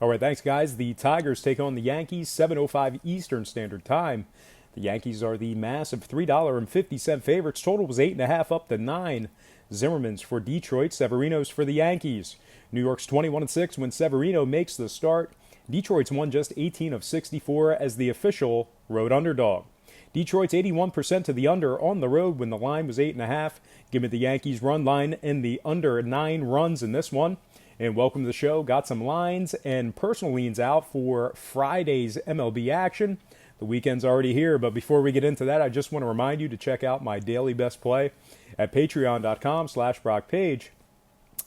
All right, thanks, guys. The Tigers take on the Yankees, 7:05 Eastern Standard Time. The Yankees are the massive $3.50 favorites. Total was 8.5 up to 9. Zimmerman's for Detroit, Severino's for the Yankees. New York's 21-6 when Severino makes the start. Detroit's won just 18 of 64 as the official road underdog. Detroit's 81% to the under on the road when the line was 8.5. Give me the Yankees run line and the under 9 runs in this one. And welcome to the show. Got some lines and personal leans out for Friday's MLB action. The weekend's already here, but before we get into that, I just want to remind you to check out my daily best play at patreon.com/BrockPage.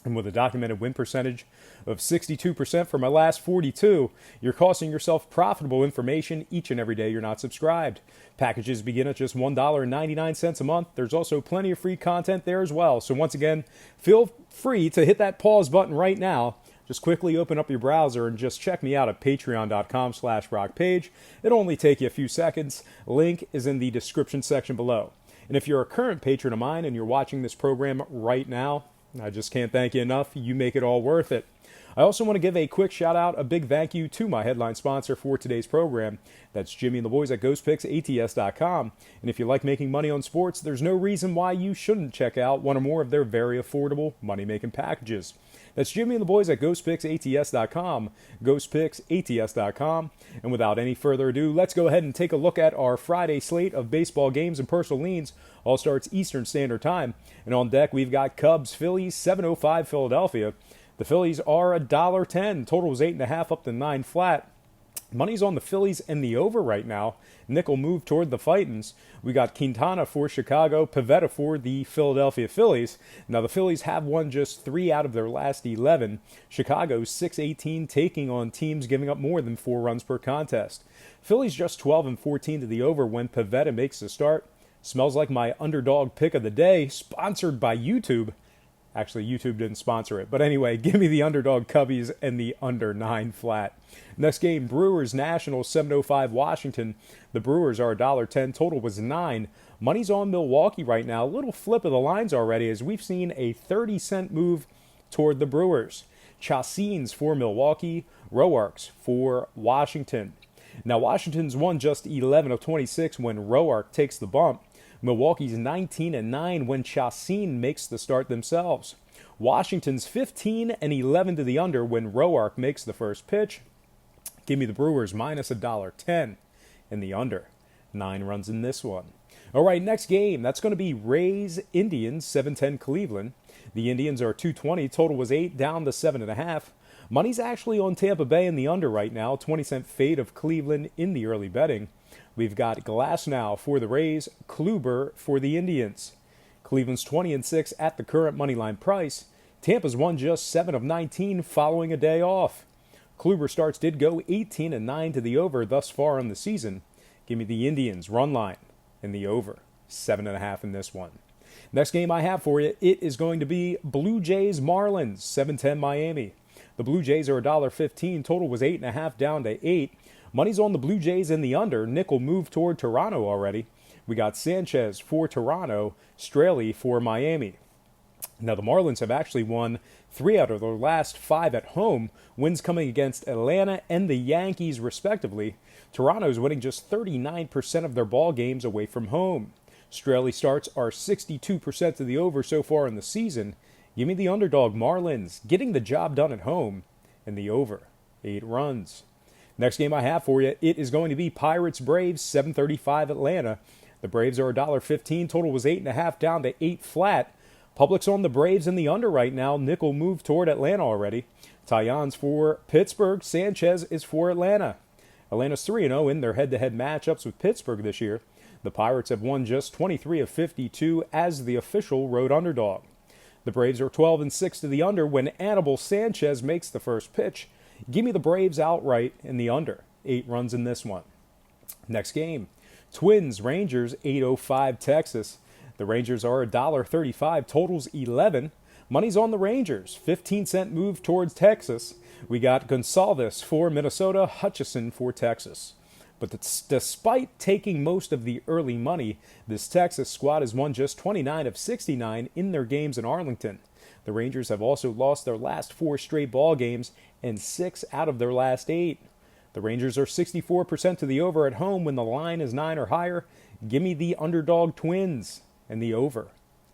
And with a documented win percentage of 62% for my last 42, you're costing yourself profitable information each and every day you're not subscribed. Packages begin at just $1.99 a month. There's also plenty of free content there as well. So once again, feel free to hit that pause button right now. Just quickly open up your browser and just check me out at patreon.com/BrockPage. It'll only take you a few seconds. Link is in the description section below. And if you're a current patron of mine and you're watching this program right now, I just can't thank you enough. You make it all worth it. I also want to give a quick shout out, a big thank you to my headline sponsor for today's program. That's Jimmy and the boys at GhostPicksATS.com. And if you like making money on sports, there's no reason why you shouldn't check out one or more of their very affordable money-making packages. That's Jimmy and the boys at GhostPicksATS.com, GhostPicksATS.com. And without any further ado, let's go ahead and take a look at our Friday slate of baseball games and personal leans. All starts Eastern Standard Time. And on deck, we've got Cubs, Phillies, 7:05 Philadelphia. The Phillies are $1.10. Total was 8.5 up to 9 flat. Money's on the Phillies and the over right now. Nickel move toward the Fightins. We got Quintana for Chicago, Pivetta for the Philadelphia Phillies. Now the Phillies have won just 3 out of their last 11. Chicago's 6-18 taking on teams giving up more than 4 runs per contest. Phillies just 12-14 to the over when Pivetta makes the start. Smells like my underdog pick of the day, sponsored by YouTube. Actually, YouTube didn't sponsor it. But anyway, give me the underdog Cubbies and the under 9 flat. Next game, Brewers Nationals, 7:05 Washington. The Brewers are $1.10. Total was 9. Money's on Milwaukee right now. A little flip of the lines already as we've seen a 30-cent move toward the Brewers. Chacins for Milwaukee. Roarks for Washington. Now, Washington's won just 11 of 26 when Roark takes the bump. Milwaukee's 19-9 when Chacin makes the start themselves. Washington's 15-11 to the under when Roark makes the first pitch. Give me the Brewers minus $1.10 in the under. 9 runs in this one. All right, next game. That's going to be Rays-Indians, 7:10 Cleveland. The Indians are 220. Total was 8, down to 7.5. Money's actually on Tampa Bay in the under right now. 20-cent fade of Cleveland in the early betting. We've got Glasnow for the Rays, Kluber for the Indians. Cleveland's 20-6 at the current moneyline price. Tampa's won just 7 of 19 following a day off. Kluber starts did go 18-9 to the over thus far in the season. Give me the Indians run line in the over, 7.5 in this one. Next game I have for you, it is going to be Blue Jays Marlins, 7:10 Miami. The Blue Jays are $1.15. Total was 8.5 down to 8. Money's on the Blue Jays in the under. Nickel moved toward Toronto already. We got Sanchez for Toronto, Straley for Miami. Now, the Marlins have actually won 3 out of their last 5 at home, wins coming against Atlanta and the Yankees, respectively. Toronto's winning just 39% of their ball games away from home. Straley starts are 62% to the over so far in the season. Give me the underdog Marlins, getting the job done at home, and the over, 8 runs. Next game I have for you, it is going to be Pirates-Braves, 7:35 Atlanta. The Braves are $1.15. Total was 8.5 down to 8 flat. Public's on the Braves in the under right now. Nickel moved toward Atlanta already. Taillon's for Pittsburgh. Sanchez is for Atlanta. Atlanta's 3-0 in their head-to-head matchups with Pittsburgh this year. The Pirates have won just 23 of 52 as the official road underdog. The Braves are 12-6 to the under when Anibal Sanchez makes the first pitch. Give me the Braves outright in the under. 8 runs in this one. Next game, Twins, Rangers, 8:05 Texas. The Rangers are $1.35. Totals 11. Money's on the Rangers. 15-cent move towards Texas. We got Gonsalves for Minnesota, Hutchison for Texas. But despite taking most of the early money, this Texas squad has won just 29 of 69 in their games in Arlington. The Rangers have also lost their last 4 straight ball games, and 6 out of their last 8. The Rangers are 64% to the over at home when the line is 9 or higher. Give me the underdog Twins and the over.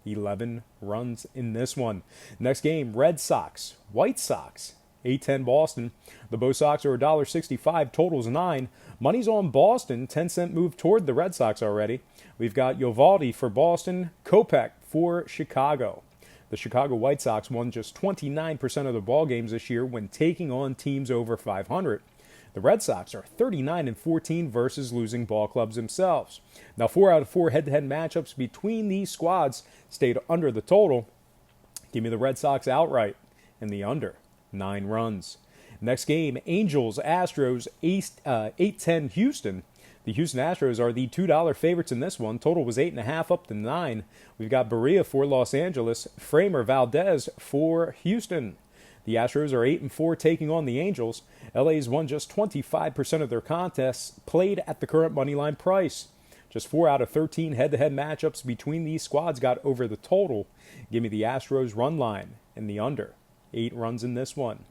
11 runs in this one. Next game, Red Sox, White Sox, 8-10 Boston. The Bo Sox are $1.65, totals 9. Money's on Boston, 10-cent move toward the Red Sox already. We've got Yovaldi for Boston, Kopech for Chicago. The Chicago White Sox won just 29% of their ball games this year when taking on teams over 500. The Red Sox are 39-14 versus losing ball clubs themselves. Now, 4 out of 4 head-to-head matchups between these squads stayed under the total. Give me the Red Sox outright and the under 9 runs. Next game, Angels, Astros, 8-10 Houston. The Houston Astros are the $2 favorites in this one. Total was 8.5 up to 9. We've got Barria for Los Angeles, Framer Valdez for Houston. The Astros are 8-4 taking on the Angels. LA's won just 25% of their contests played at the current moneyline price. Just 4 out of 13 head-to-head matchups between these squads got over the total. Give me the Astros run line and the under. 8 runs in this one.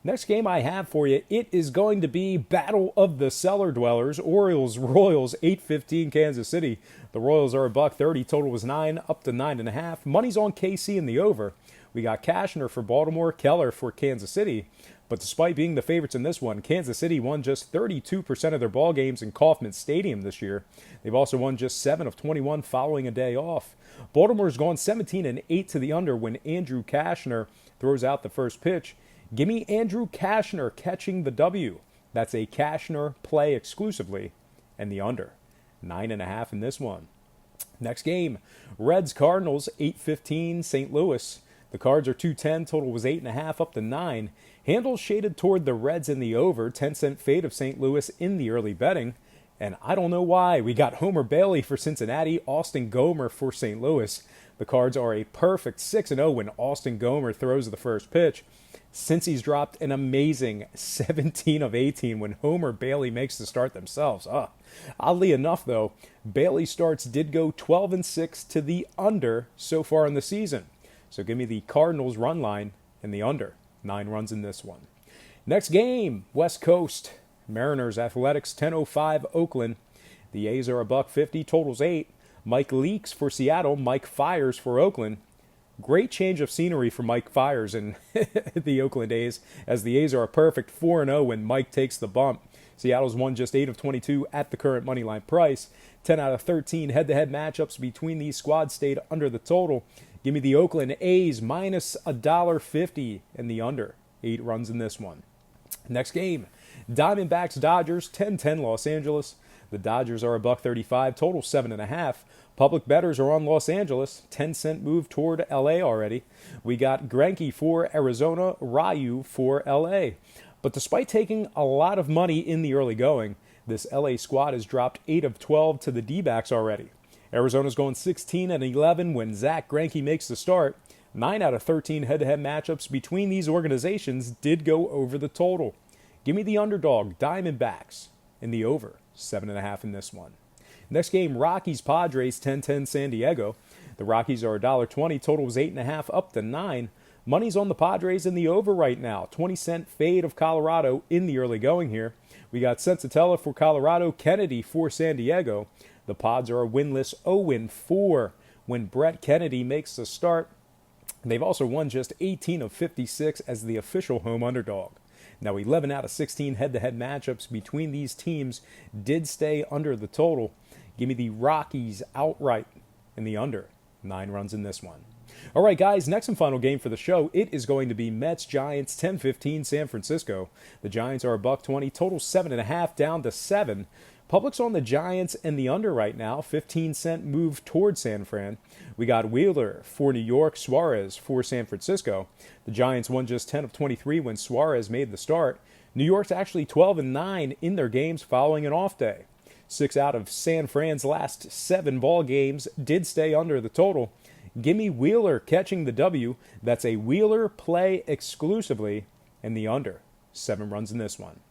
Next game I have for you, it is going to be Battle of the Cellar Dwellers. Orioles, Royals, 8-15 Kansas City. The Royals are $1.30. Total was 9 up to 9.5. Money's on KC in the over. We got Cashner for Baltimore, Keller for Kansas City. But despite being the favorites in this one, Kansas City won just 32% of their ball games in Kauffman Stadium this year. They've also won just 7 of 21 following a day off. Baltimore's gone 17-8 to the under when Andrew Cashner throws out the first pitch. Give me Andrew Cashner catching the W. That's a Cashner play exclusively. And the under. 9.5 in this one. Next game, Reds Cardinals, 8-15 St. Louis. The Cards are 210, total was 8.5 up to 9. Handles shaded toward the Reds in the over, 10-cent fade of St. Louis in the early betting. And I don't know why. We got Homer Bailey for Cincinnati, Austin Gomer for St. Louis. The Cards are a perfect 6-0 when Austin Gomer throws the first pitch. Since he's dropped an amazing 17 of 18 when Homer Bailey makes the start themselves. Oddly enough, though, Bailey's starts did go 12-6 to the under so far in the season. So give me the Cardinals run line and the under. 9 runs in this one. Next game, West Coast. Mariners Athletics, 10:05 Oakland. The A's are $1.50, totals 8. Mike Leakes for Seattle, Mike Fiers for Oakland. Great change of scenery for Mike Fiers and the Oakland A's, as the A's are a perfect 4-0 when Mike takes the bump. Seattle's won just 8 of 22 at the current moneyline price. 10 out of 13 head-to-head matchups between these squads stayed under the total. Give me the Oakland A's minus $1.50 and the under. 8 runs in this one. Next game, Diamondbacks Dodgers, 10-10 Los Angeles. The Dodgers are $1.35, total 7.5. Public bettors are on Los Angeles, 10-cent move toward LA already. We got Greinke for Arizona, Ryu for LA. But despite taking a lot of money in the early going, this LA squad has dropped 8 of 12 to the D-backs already. Arizona's going 16-11 when Zach Greinke makes the start. 9 out of 13 head-to-head matchups between these organizations did go over the total. Give me the underdog, Diamondbacks, and the over, 7.5 in this one. Next game, Rockies Padres, 10-10 San Diego. The Rockies are $1.20, total was 8.5 up to 9. Money's on the Padres in the over right now. 20-cent fade of Colorado in the early going here. We got Sensatella for Colorado, Kennedy for San Diego. The Pods are a winless 0-4 when Brett Kennedy makes the start. They've also won just 18 of 56 as the official home underdog. Now, 11 out of 16 head-to-head matchups between these teams did stay under the total. Give me the Rockies outright in the under. 9 runs in this one. All right, guys, next and final game for the show. It is going to be Mets-Giants, 10-15 San Francisco. The Giants are $1.20, total 7.5 down to 7. Public's on the Giants and the under right now, 15-cent move toward San Fran. We got Wheeler for New York, Suarez for San Francisco. The Giants won just 10 of 23 when Suarez made the start. New York's actually 12-9 in their games following an off day. 6 out of San Fran's last 7 ball games did stay under the total. Give me Wheeler catching the W. That's a Wheeler play exclusively and the under. 7 runs in this one.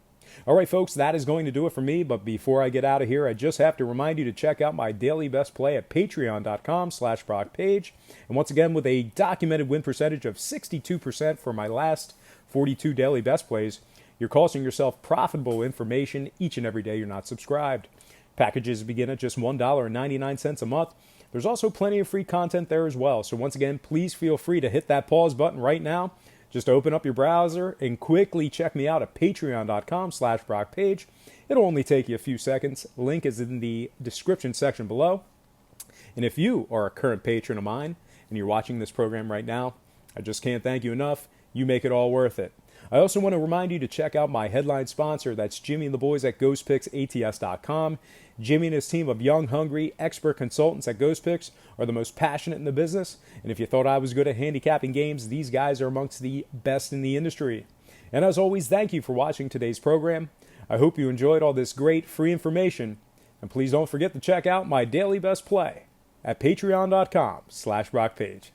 All right, folks, that is going to do it for me. But before I get out of here, I just have to remind you to check out my daily best play at patreon.com/BrockPage. And once again, with a documented win percentage of 62% for my last 42 daily best plays, you're costing yourself profitable information each and every day you're not subscribed. Packages begin at just $1.99 a month. There's also plenty of free content there as well. So once again, please feel free to hit that pause button right now. Just open up your browser and quickly check me out at patreon.com/BrockPage. It'll only take you a few seconds. Link is in the description section below. And if you are a current patron of mine and you're watching this program right now, I just can't thank you enough. You make it all worth it. I also want to remind you to check out my headline sponsor. That's Jimmy and the boys at GhostPicksATS.com. Jimmy and his team of young, hungry, expert consultants at Ghost Picks are the most passionate in the business. And if you thought I was good at handicapping games, these guys are amongst the best in the industry. And as always, thank you for watching today's program. I hope you enjoyed all this great free information. And please don't forget to check out my daily best play at patreon.com/BrockPage.